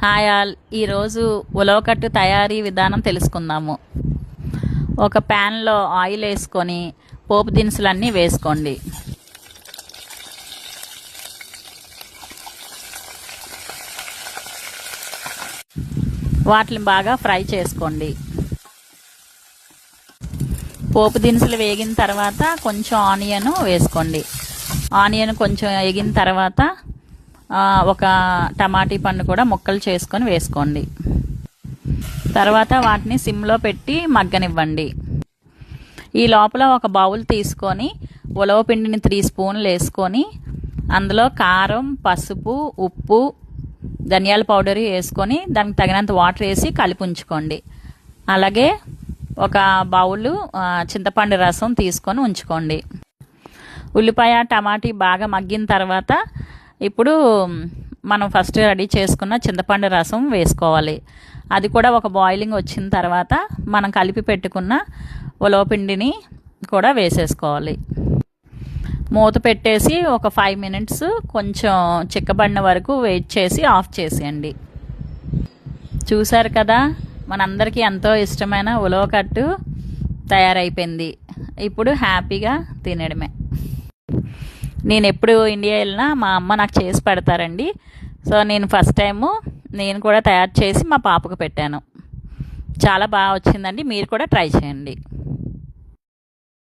Hi all. ఈరోజు ఉలవకట్టు తయారీ విధానం తెలుసుకుందాము. ఒక ప్యాన్లో ఆయిల్ వేసుకొని పోపు దినుసులన్నీ వేసుకోండి. వాటిని బాగా ఫ్రై చేసుకోండి. పోపు దినుసులు వేగిన తర్వాత కొంచెం ఆనియన్ వేసుకోండి. ఆనియన్ కొంచెం వేగిన తర్వాత ఒక టమాటీ పండు కూడా ముక్కలు చేసుకొని వేసుకోండి. తర్వాత వాటిని సిమ్లో పెట్టి మగ్గనివ్వండి. ఈ లోపల ఒక బౌల్ తీసుకొని ఉలవ పిండిని 3 స్పూన్లు వేసుకొని అందులో కారం, పసుపు, ఉప్పు, ధనియాల పౌడర్ వేసుకొని దానికి తగినంత వాటర్ వేసి కలిపి ఉంచుకోండి. అలాగే ఒక బౌలు చింతపండు రసం తీసుకొని ఉంచుకోండి. ఉల్లిపాయ, టమాటీ బాగా మగ్గిన తర్వాత ఇప్పుడు మనం ఫస్ట్ రెడీ చేసుకున్న చింతపండు రసం వేసుకోవాలి. అది కూడా ఒక బాయిలింగ్ వచ్చిన తర్వాత మనం కలిపి పెట్టుకున్న ఉలవపిండిని కూడా వేసేసుకోవాలి. మూత పెట్టేసి ఒక 5 మినిట్స్ కొంచెం చిక్కబడిన వరకు వెయిట్ చేసి ఆఫ్ చేసేయండి. చూసారు కదా, మనందరికీ ఎంతో ఇష్టమైన ఉలవకట్టు తయారైపోయింది. ఇప్పుడు హ్యాపీగా తినడమే. నేను ఎప్పుడు ఇండియా వెళ్ళినా మా అమ్మ నాకు చేసి పెడతారండి. సో నేను ఫస్ట్ టైము నేను కూడా తయారు చేసి మా పాపకు పెట్టాను. చాలా బాగా వచ్చిందండి. మీరు కూడా ట్రై చేయండి.